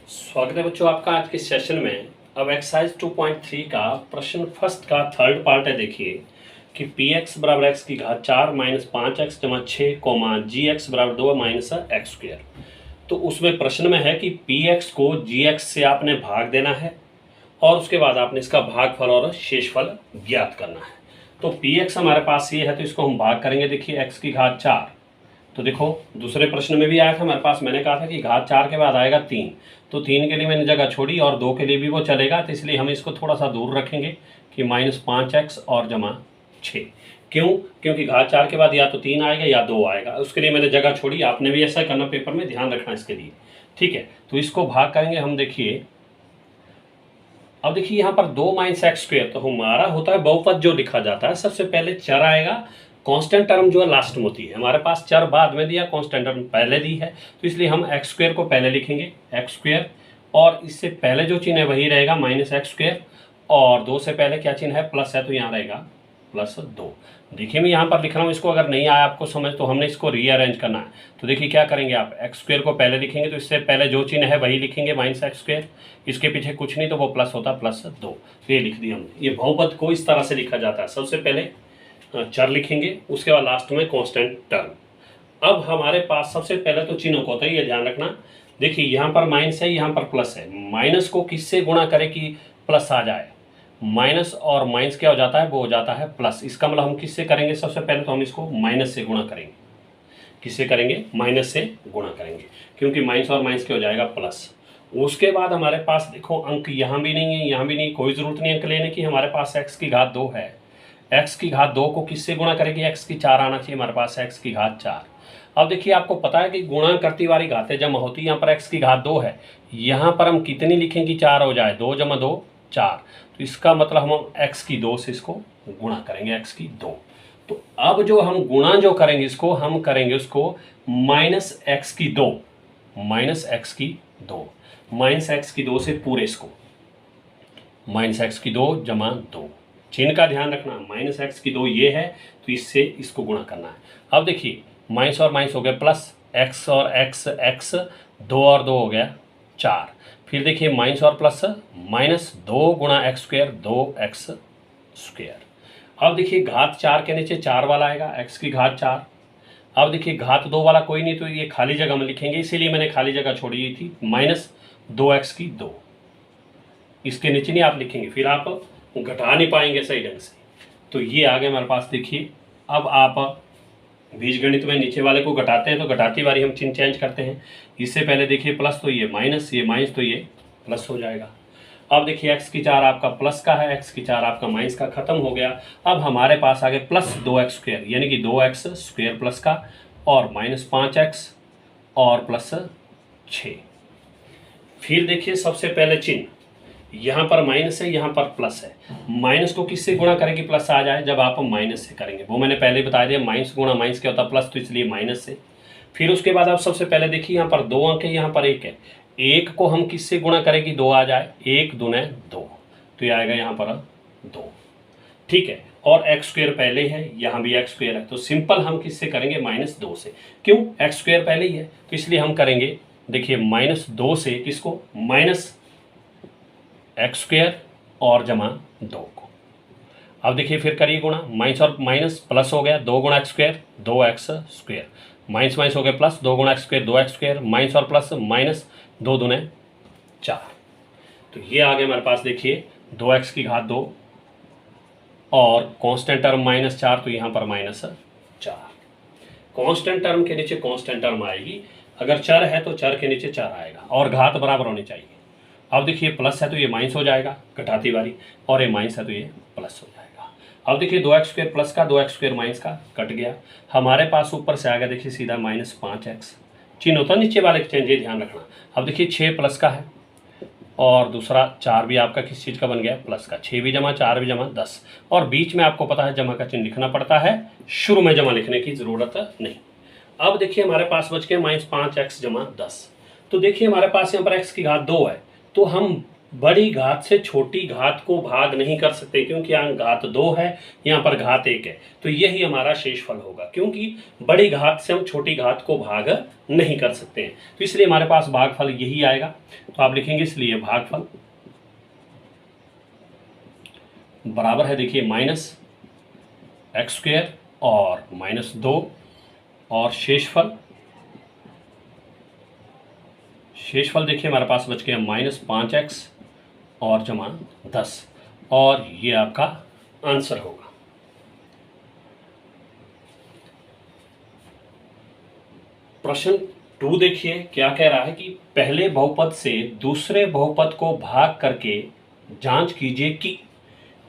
स्वागत है बच्चों आपका आज के सेशन में। अब एक्सरसाइज 2.3 का प्रश्न फर्स्ट का थर्ड पार्ट है। देखिए कि पी एक्स बराबर एक्स की घात 4 माइनस 5x जमा 6 कोमा जी एक्स बराबर 2 माइनस एक्स स्क्वेयर। तो उसमें प्रश्न में है कि पी एक्स को जी एक्स से आपने भाग देना है और उसके बाद आपने इसका भागफल और शेषफल ज्ञात करना है। तो पी एक्स हमारे पास ये है तो इसको हम भाग करेंगे। देखिए एक्स की घात 4, तो देखो दूसरे प्रश्न में भी आया था हमारे पास, मैंने कहा था कि घात 4 के बाद आएगा 3, तो 3 के लिए मैंने जगह छोड़ी और 2 के लिए भी वो चलेगा, तो इसलिए हम इसको थोड़ा सा दूर रखेंगे कि -5x और जमा 6। क्यों? क्योंकि घात 4 के बाद या तो 3 आएगा या 2 आएगा, उसके लिए मैंने जगह छोड़ी। आपने भी ऐसा करना, पेपर में ध्यान रखना इसके लिए, ठीक है। तो इसको भाग करेंगे हम। देखिए अब देखिए यहाँ पर 2 माइनस एक्स स्क्वेयर, तो हमारा होता है बहुपद जो लिखा जाता है सबसे पहले चर आएगा, कांस्टेंट टर्म जो है लास्ट में होती है। हमारे पास चर बाद में दिया, कांस्टेंट टर्म पहले दी है, तो इसलिए हम एक्स स्क्वेयर को पहले लिखेंगे एक्स स्क्वेयर, और इससे पहले जो चिन्ह है वही रहेगा माइनस एक्स स्क्वेयर, और 2 से पहले क्या चिन्ह है प्लस है, तो यहाँ रहेगा +2। देखिए मैं यहाँ पर लिख रहा हूँ, इसको अगर नहीं आया आपको समझ तो हमने इसको रीअरेंज करना है। तो देखिए क्या करेंगे, आप एक्स स्क्वेयर को पहले लिखेंगे तो इससे पहले जो चिन्ह है वही लिखेंगे माइनस एक्स स्क्वेयर, इसके पीछे कुछ नहीं तो वो प्लस होता +2, तो ये लिख दिया हमने। ये बहुपद को इस तरह से लिखा जाता है, सबसे पहले चर लिखेंगे, उसके बाद लास्ट में कांस्टेंट टर्म। अब हमारे पास सबसे पहले तो चिन्हों को होता है, ये ध्यान रखना। देखिए यहाँ पर माइनस है, यहाँ पर प्लस है, माइनस को किससे गुणा करें कि प्लस आ जाए, माइनस और माइनस क्या हो जाता है, वो हो जाता है प्लस। इसका मतलब हम किससे करेंगे, सबसे पहले तो हम इसको माइनस से गुणा करेंगे। किससे करेंगे? माइनस से गुणा करेंगे, क्योंकि माइनस और माइनस क्या हो जाएगा प्लस। उसके बाद हमारे पास देखो अंक यहाँ भी नहीं है, यहाँ भी नहीं, कोई ज़रूरत नहीं अंक लेने की। हमारे पास एक्स की घात 2 है, एक्स की घात 2 को किससे गुणा करेंगे, एक्स की 4 आना चाहिए हमारे पास, एक्स की घात 4। अब देखिए आपको पता है कि गुणा करती वाली घातें जमा होती है, यहाँ पर एक्स की घात 2 है, यहाँ पर हम कितनी लिखेंगे, 4 हो जाए, 2 जमा 2 4, तो इसका मतलब हम एक्स की 2 से इसको गुणा करेंगे, एक्स की 2। तो अब जो हम गुणा जो करेंगे इसको हम करेंगे उसको माइनस एक्स की 2, माइनस एक्स की 2, माइनस एक्स की 2 से पूरे इसको माइनस एक्स की 2 जमा 2, चिन्ह का ध्यान रखना, माइनस एक्स की 2 ये है तो इससे इसको गुणा करना है। अब देखिए माइनस और माइनस हो गया प्लस, एक्स और एक्स एक्स, 2 और 2 हो गया 4, फिर देखिए माइनस और प्लस माइनस 2 गुणा एक्स स्क्वेयर 2x स्क्वेयर। अब देखिए घात 4 के नीचे 4 वाला आएगा, एक्स की घात 4। अब देखिए घात 2 वाला कोई नहीं, तो ये खाली जगह में लिखेंगे, इसीलिए मैंने खाली जगह छोड़ी थी, माइनस 2x की 2, इसके नीचे नहीं आप लिखेंगे, फिर आप घटा नहीं पाएंगे सही ढंग से। तो ये आ गया हमारे पास। देखिए अब आप बीजगणित में नीचे वाले को घटाते हैं तो घटाती बारी हम चिन्ह चेंज करते हैं। इससे पहले देखिए प्लस, तो ये माइनस तो ये प्लस हो जाएगा। अब देखिए एक्स की 4 आपका प्लस का है, एक्स की 4 आपका माइनस का, खत्म हो गया। अब हमारे पास आ गए प्लस 2x स्क्वेयर, यानी कि 2x स्क्वेयर प्लस का, और -5x और प्लस 6। फिर देखिए सबसे पहले चिन्ह, यहाँ पर माइनस है, यहाँ पर प्लस है, माइनस को किससे गुणा करेंगे प्लस आ जाए, जब आप माइनस से करेंगे, वो मैंने पहले बता दिया, माइनस गुणा माइनस क्या होता है प्लस, तो इसलिए माइनस से। फिर उसके बाद आप सबसे पहले देखिए यहाँ पर 2 अंक है, यहाँ पर 1 है, 1 को हम किससे गुणा करेंगे, 2 आ जाए, 1 दूने 2, तो ये आएगा यहाँ पर 2, ठीक है। और एक्स स्क्वेयर पहले है, यहाँ भी एक्स स्क्वेयर है, तो सिंपल हम किससे करेंगे, -2 से। क्यों? एक्स स्क्वेयर पहले ही है, तो इसलिए हम करेंगे, देखिए -2 से किसको, माइनस एक्स स्क्वेयर और जमा 2 को। अब देखिए फिर करिए गुणा, माइनस और माइनस प्लस हो गया, 2 गुणा x square 2x square, minus minus हो गया प्लस, 2 गुणा x square 2x square, minus और प्लस माइनस 2 दूने 4, तो ये आ गया हमारे पास। देखिए 2x की घात 2 और कांस्टेंट टर्म -4, तो यहाँ पर -4, कांस्टेंट टर्म के नीचे कांस्टेंट टर्म आएगी, अगर चर है तो चर के नीचे चर आएगा, और घात बराबर होनी चाहिए। अब देखिए प्लस है तो ये माइनस हो जाएगा घटाती वाली, और ये माइनस है तो ये प्लस हो जाएगा। अब देखिए 2x स्क्वेयर प्लस का, 2x स्क्वेयर माइनस का कट गया, हमारे पास ऊपर से आ गया देखिए सीधा -5x, चिन्ह होता नीचे वाले चेंज, ये ध्यान रखना। अब देखिए 6 प्लस का है, और दूसरा 4 भी आपका किस चीज़ का बन गया, प्लस का, 6 भी जमा 4 भी जमा 10, और बीच में आपको पता है जमा का चिन्ह लिखना पड़ता है, शुरू में जमा लिखने की ज़रूरत नहीं। अब देखिए हमारे पास बच गया -5x जमा 10, तो देखिए हमारे पास यहाँ पर x की घात 2 है, तो हम बड़ी घात से छोटी घात को भाग नहीं कर सकते, क्योंकि यहाँ घात 2 है, यहाँ पर घात 1 है, तो यही हमारा शेषफल होगा, क्योंकि बड़ी घात से हम छोटी घात को भाग नहीं कर सकते हैं, तो इसलिए हमारे पास भागफल यही आएगा। तो आप लिखेंगे इसलिए भागफल बराबर है, देखिए माइनस एक्स स्क्वायर और माइनस 2, और शेषफल देखिए हमारे पास बच गया माइनस 5x और जमा 10, और ये आपका आंसर होगा। प्रश्न 2 देखिए क्या कह रहा है कि पहले बहुपद से दूसरे बहुपद को भाग करके जांच कीजिए कि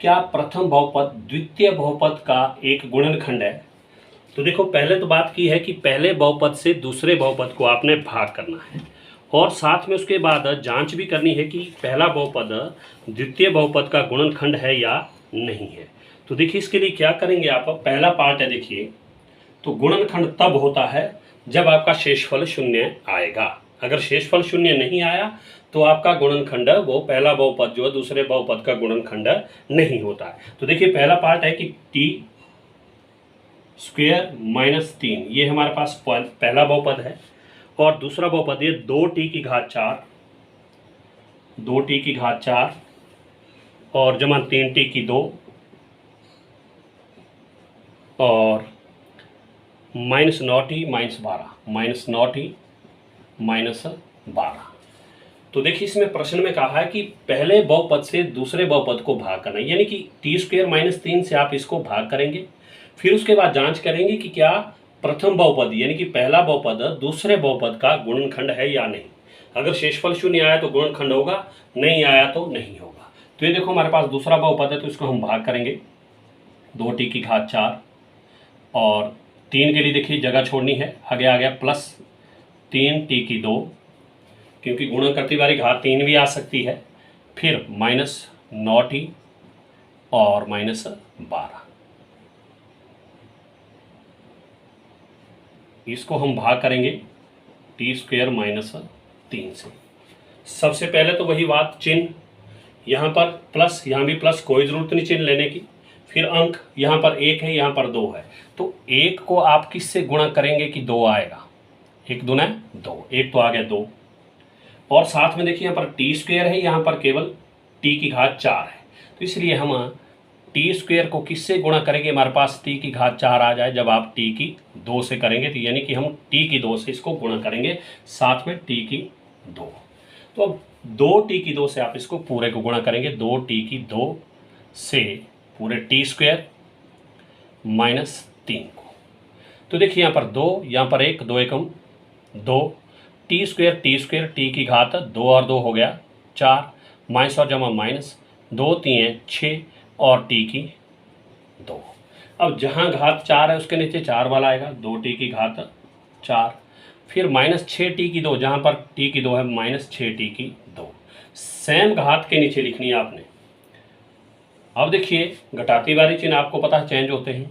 क्या प्रथम बहुपद द्वितीय बहुपद का एक गुणनखंड है। तो देखो पहले तो बात की है कि पहले बहुपद से दूसरे बहुपद को आपने भाग करना है, और साथ में उसके बाद जांच भी करनी है कि पहला बहुपद द्वितीय बहुपद का गुणनखंड है या नहीं है। तो देखिए इसके लिए क्या करेंगे आप, पहला पार्ट है देखिए, तो गुणनखंड तब होता है जब आपका शेषफल 0 आएगा। अगर शेषफल 0 नहीं आया तो आपका गुणनखंड वो पहला बहुपद जो है दूसरे बहुपद का गुणनखंड नहीं होता है। तो देखिए पहला पार्ट है कि टी स्क्वेयर माइनस 3, ये हमारे पास पहला बहुपद है, और दूसरा बहुपद ये 2t की घात 4, 2t की घात 4 और जमा 3t की 2 और minus 9t minus 12, minus 9t minus 12। तो देखिए इसमें प्रश्न में कहा है कि पहले बहुपद से दूसरे बहुपद को भाग करना, यानी कि टी स्क्वेयर माइनस 3 से आप इसको भाग करेंगे, फिर उसके बाद जांच करेंगे कि क्या प्रथम बहुपद यानी कि पहला बहुपद दूसरे बहुपद का गुणनखंड है या नहीं। अगर शेषफल 0 आया तो गुणनखंड होगा, नहीं आया तो नहीं होगा। तो ये देखो हमारे पास दूसरा बहुपद है, तो इसको हम भाग करेंगे 2t की घात 4, और 3 के लिए देखिए जगह छोड़नी है, आगे आ गया प्लस 3t की 2, क्योंकि गुणा करती बारी घात 3 भी आ सकती है, फिर माइनस 9t और माइनस 12। इसको हम भाग करेंगे टी स्क्वेयर माइनस 3 से। सबसे पहले तो वही बात, चिन्ह यहाँ पर प्लस, यहाँ भी प्लस, कोई ज़रूरत नहीं चिन्ह लेने की। फिर अंक यहाँ पर 1 है, यहाँ पर 2 है, तो 1 को आप किससे गुणा करेंगे कि 2 आएगा, 1 दूना 2, 1 तो आ गया 2, और साथ में देखिए यहाँ पर टी स्क्वेयर है, यहाँ पर केवल t की घात 4 है, तो इसलिए हम टी स्क्वेयर को किससे गुणा करेंगे, हमारे पास t की घात 4 आ जाए, जब आप t की 2 से करेंगे, तो यानी कि हम t की 2 से इसको गुणा करेंगे, साथ में t की 2, तो अब 2t की 2 से आप इसको पूरे को गुणा करेंगे, 2t की 2 से पूरे टी स्क्वेयर माइनस 3 को। तो देखिए यहाँ पर 2, यहाँ पर 1, 2 एकम 2, टी स्क्वेयर टी की घात 2 और 2 हो गया 4, माइनस और जमा माइनस, 2 3 6 और टी की 2। अब जहाँ घात 4 है उसके नीचे 4 वाला आएगा, 2t की घात 4, फिर माइनस 6t की 2, जहाँ पर t की 2 है माइनस 6t की 2, सेम घात के नीचे लिखनी है आपने। अब देखिए घटाती वाली चिन्ह आपको पता है चेंज होते हैं,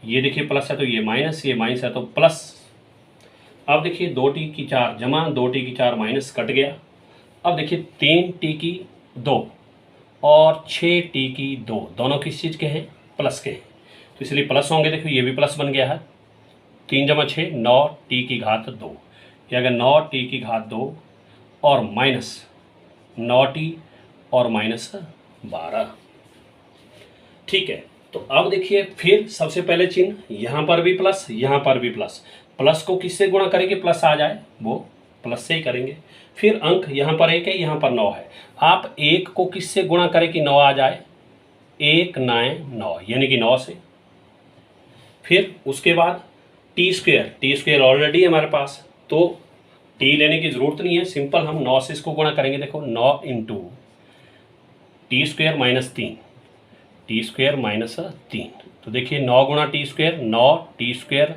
ये देखिए प्लस है तो ये माइनस है तो प्लस। अब देखिए 2t की 4 जमा 2t की 4 माइनस कट गया। अब देखिए 3t की 2 और 6t की 2 दोनों किस चीज़ के हैं, प्लस के हैं, तो इसलिए प्लस होंगे। देखो ये भी प्लस बन गया है, 3 जमा 6 9t की घात 2, ये अगर 9t की घात 2 और माइनस 9t और माइनस 12। ठीक है, तो अब देखिए फिर सबसे पहले चिन्ह यहाँ पर भी प्लस, यहाँ पर भी प्लस, प्लस को किससे गुणा करेंगे, प्लस आ जाए वो प्लस से ही करेंगे। फिर अंक यहाँ पर 1 है, यहाँ पर 9 है, आप 1 को किससे गुणा करें कि 9 आ जाए, 1 9 9 यानी कि 9 से। फिर उसके बाद टी स्क्वेयर ऑलरेडी हमारे पास, तो टी लेने की ज़रूरत नहीं है, सिंपल हम 9 से इसको गुणा करेंगे। देखो 9 into T square minus 3, T square minus 3, तो देखिए 9 गुणा T square, 9 T square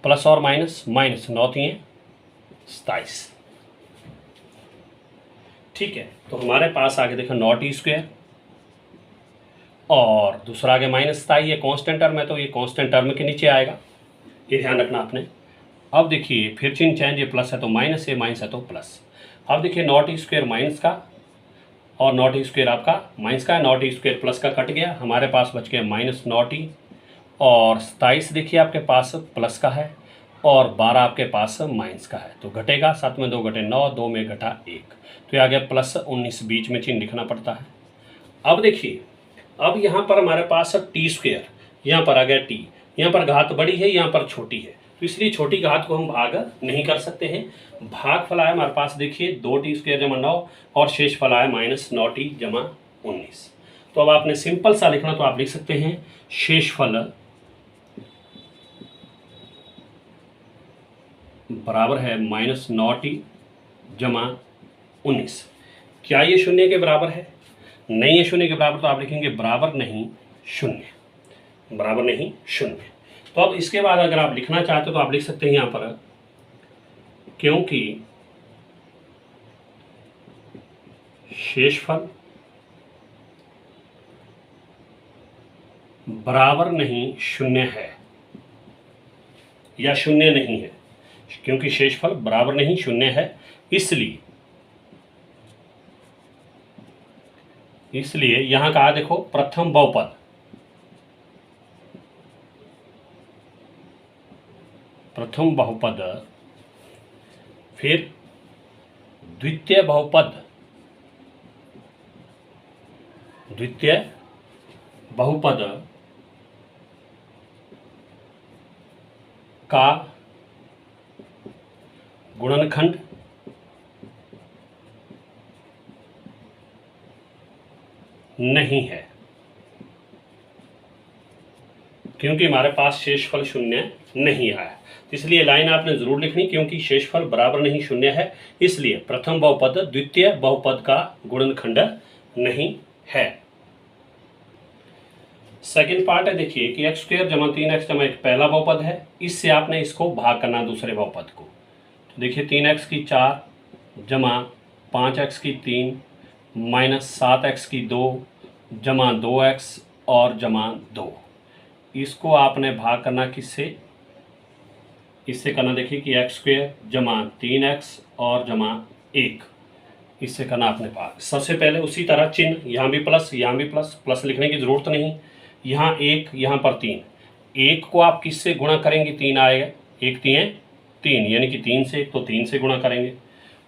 plus और माइनस, माइनस 9 3 27। ठीक है, तो हमारे पास आगे देखो 9t स्क्वेयर और दूसरा आगे माइनस 27, ये कांस्टेंट टर्म है तो ये कांस्टेंट टर्म के नीचे आएगा, ये ध्यान रखना आपने। अब देखिए फिर चिन्ह चेंज, ये प्लस है तो माइनस है तो प्लस। अब देखिए 9t स्क्वेयर माइनस का और नॉट ई स्क्वायर आपका माइनस का है, नॉट ई स्क्वायर प्लस का कट गया, हमारे पास बच गया माइनस नॉट ई, और 27 देखिए आपके पास प्लस का है और 12 आपके पास माइनस का है, तो घटेगा 7 में 2 घटे 9, 2 में घटा 1, तो ये आ गया प्लस 19, बीच में चिन्ह लिखना पड़ता है। अब देखिए, अब यहाँ पर हमारे पास टी स्क्वायर, यहाँ पर आ गया टी, यहाँ पर घात बड़ी है, यहाँ पर छोटी है, तो इसलिए छोटी घात को हम भाग नहीं कर सकते हैं। भाग फल आया हमारे पास देखिए 2t स्क्वायर जमा 9 और शेष फल आया माइनस 9t जमा 19। तो अब आपने सिंपल सा लिखना, तो आप लिख सकते हैं शेष फल बराबर है माइनस 9t जमा 19। क्या ये शून्य के बराबर है? नहीं है शून्य के बराबर, तो आप लिखेंगे बराबर नहीं शून्य, बराबर नहीं शून्य। तो अब इसके बाद अगर आप लिखना चाहते हो तो आप लिख सकते हैं यहाँ पर, क्योंकि शेषफल बराबर नहीं शून्य है या शून्य नहीं है, क्योंकि शेषफल बराबर नहीं शून्य है, इसलिए यहां कहा देखो प्रथम बहुपद, प्रथम बहुपद, फिर द्वितीय बहुपद, द्वितीय बहुपद का गुणनखंड नहीं है, क्योंकि हमारे पास शेषफल शून्य नहीं आया। इसलिए लाइन आपने जरूर लिखनी, क्योंकि शेषफल बराबर नहीं शून्य है, इसलिए प्रथम बहुपद द्वितीय बहुपद का गुणनखंड नहीं है। सेकंड पार्ट है, देखिए कि एक्स स्क्वायर जमा 3x जमा एक पहला बहुपद है, इससे आपने इसको भाग करना दूसरे बहुपद को। तो देखिए 3x की 4 जमा 5x की 3 माइनस 7x की 2 जमा 2x और जमा 2, इसको आपने भाग करना किससे? इससे करना, देखिए कि एक्स स्क्वायर जमा 3x और जमा 1, इससे करना आपने भाग। सबसे पहले उसी तरह चिन्ह, यहाँ भी प्लस यहाँ भी प्लस, प्लस लिखने की ज़रूरत नहीं, यहाँ 1 यहाँ पर 3, 1 को आप किससे गुणा करेंगे? 3 आएगा, 1 3 3, यानी कि 3 से, तो 3 से गुणा करेंगे।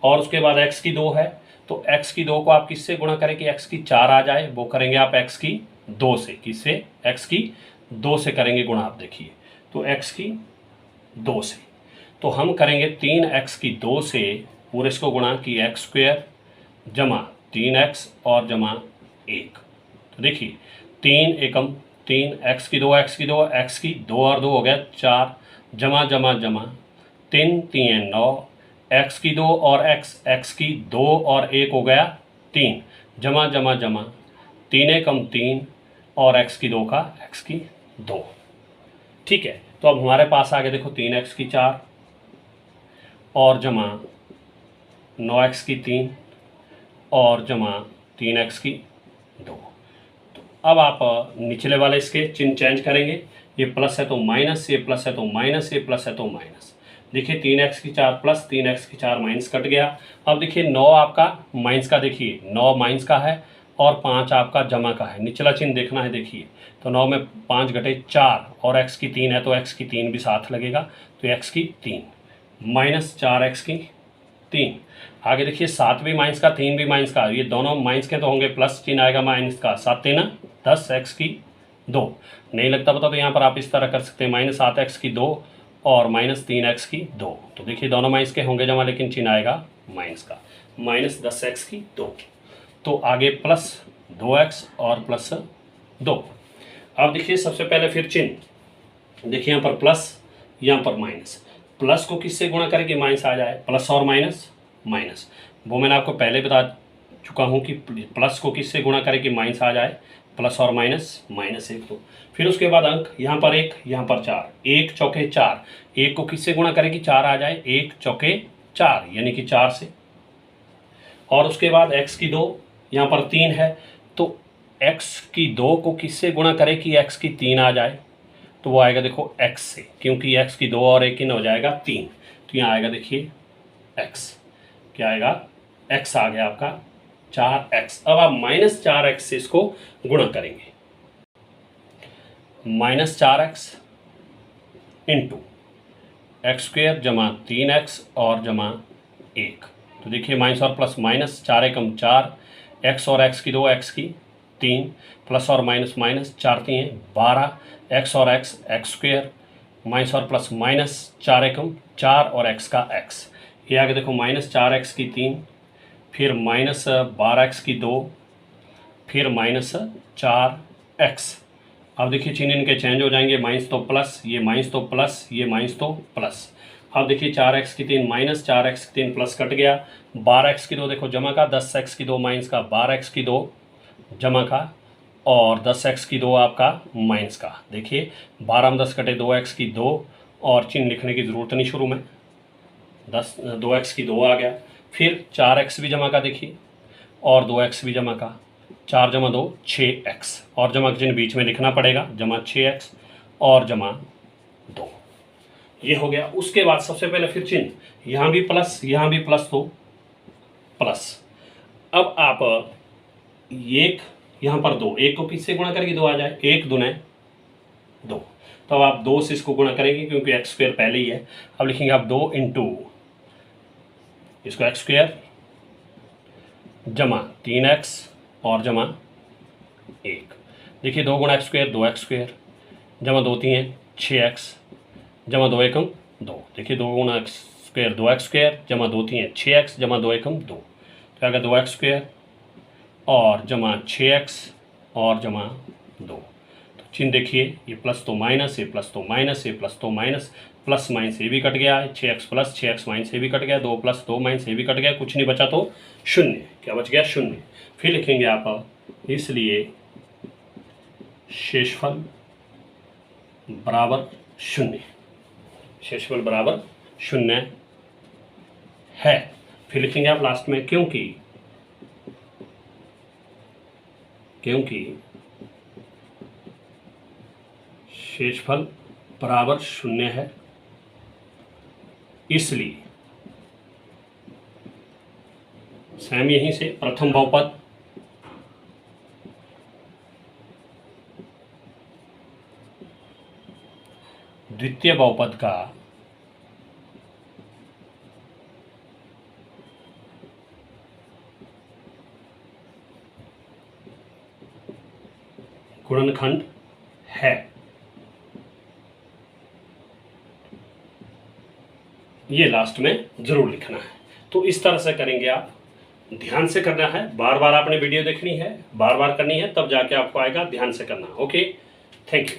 और उसके बाद x की 2 है, तो x की 2 को आप किससे गुणा करें कि x की 4 आ जाए? वो करेंगे आप x की 2 से, किससे? x की 2 से करेंगे गुणा। आप देखिए, तो x की 2 से, तो हम करेंगे 3x की 2 से पूरे इसको गुणा कि एक्स स्क्वायर जमा 3x और जमा 1। तो देखिए 3 एकम 3, x की 2 x की 2 x की 2 और 2 हो गया 4, जमा जमा जमा 3 3 9, x की 2 और x की 2 और 1 हो गया 3, जमा जमा जमा 3 एकम 3 और x की 2 का x की 2। ठीक है, तो अब हमारे पास आ गया देखो 3x की 4 और जमा 9x की 3 और जमा 3x की 2। तो अब आप निचले वाले इसके चिन्ह चेंज करेंगे, ये प्लस है तो माइनस, ये प्लस है तो माइनस, ये प्लस है तो माइनस। देखिए 3x की 4 प्लस 3x की 4 माइनस कट गया। अब देखिए 9 आपका माइनस का, देखिए 9 माइनस का है और 5 आपका जमा का है, निचला चिन्ह देखना है। देखिए तो 9 में 5 घटे 4 और x की 3 है तो x की 3 भी साथ लगेगा, तो x की 3 माइनस 4x की 3। आगे देखिए 7 भी माइनस का 3 भी माइनस का, ये दोनों माइनस के तो होंगे, प्लस चिन्ह आएगा माइनस का, 7 3 10 x की 2। नहीं लगता पता तो यहाँ पर आप इस तरह कर सकते हैं, माइनस 7x की 2 और माइनस 3x की 2। तो देखिए दोनों माइनस के होंगे जमा, लेकिन चिन्ह आएगा माइनस का, माइनस 10x की 2। तो आगे प्लस 2x और प्लस 2। अब देखिए सबसे पहले फिर चिन्ह, देखिए यहाँ पर प्लस यहाँ पर माइनस, प्लस को किससे गुणा करें कि माइनस आ जाए? प्लस और माइनस माइनस, वो मैंने आपको पहले बता चुका हूँ कि प्लस को किससे गुणा करें कि माइनस आ जाए? प्लस और माइनस माइनस 1। तो फिर उसके बाद अंक, यहाँ पर 1 यहाँ पर 4, 1 चौके 4, 1 को किससे गुणा करें कि 4 आ जाए? 1 चौके 4 यानी कि 4 से। और उसके बाद x की 2 यहाँ पर 3 है, तो x की 2 को किससे गुणा करें कि x की 3 आ जाए? तो वो आएगा देखो x से, क्योंकि x की 2 और 1 हो जाएगा 3, तो यहाँ आएगा देखिए x, क्या आएगा? x आ गया आपका 4x। अब आप -4x से इसको गुणा करेंगे, -4x इंटू एक्स स्क्वेयर जमा 3x और जमा 1। तो देखिए माइनस और प्लस माइनस, 4 एकम 4, x और x की 2, x की 3, प्लस और माइनस माइनस, 4 3 12, x और x एक्स स्क्वेयर, माइनस और प्लस माइनस, 4 एकम 4 और x का x। ये आगे देखो -4x की 3, फिर -12x की 2, फिर -4x। अब देखिए चिन्ह इनके चेंज हो जाएंगे, माइनस तो प्लस, ये माइनस तो प्लस, ये माइनस तो प्लस। अब देखिए 4x की 3 -4x की 3 प्लस कट गया, 12x की 2 देखो जमा का, 10x की 2 माइनस का, 12x की 2 जमा का, और 10x की 2 आपका माइनस का। देखिए 12 में 10 कटे, 2x की 2, और चिन्ह लिखने की ज़रूरत नहीं शुरू में, 2x की 2 आ गया। फिर 4x भी जमा का देखिए, और 2x भी जमा का, 4 जमा 2 6x, और जमा का चिन्ह बीच में लिखना पड़ेगा, जमा 6x और जमा 2। ये हो गया। उसके बाद सबसे पहले फिर चिन्ह यहाँ भी प्लस, यहाँ भी प्लस, तो प्लस। अब आप 1 यहाँ पर 2, 1 को किससे गुणा करेंगे, 2 आ जाए, 1 दूने 2, तो अब आप 2 से इसको गुणा करेंगे क्योंकि एक्स स्क्वेयर पहले ही है। अब लिखेंगे आप 2 इंटू इसको एक्स स्क्वेयर जमा 3x और जमा 1। देखिए 2 गुणा एक्स स्क्वेयर 2x स्क्वेयर, जमा 2 3 6x, जमा 2 एकम 2। देखिए 2 गुणा एक्स स्क्वेयर 2x स्क्वेयर, जमा 2 3 6x, जमा 2 एकम 2, तो आगे 2x स्क्वेयर और जमा 6x और जमा 2। तो चिन्ह देखिए, ये प्लस तो माइनस, ये प्लस तो माइनस, ये प्लस तो माइनस, प्लस माइनस ये भी कट गया, 6x प्लस 6x माइनस ये भी कट गया, 2 प्लस 2 माइनस ये भी कट गया, कुछ नहीं बचा तो 0। क्या बच गया, 0। फिर लिखेंगे आप, इसलिए शेषफल बराबर 0, शेषफल बराबर 0 है। फिर लिखेंगे आप लास्ट में, क्योंकि शेषफल बराबर 0 है, इसलिए सेम यहीं से प्रथम बहुपद द्वितीय बहुपद का गुणनखंड है। ये लास्ट में जरूर लिखना है। तो इस तरह से करेंगे आप, ध्यान से करना है, बार बार आपने वीडियो देखनी है, बार बार करनी है, तब जाके आपको आएगा, ध्यान से करना। Okay, thank you.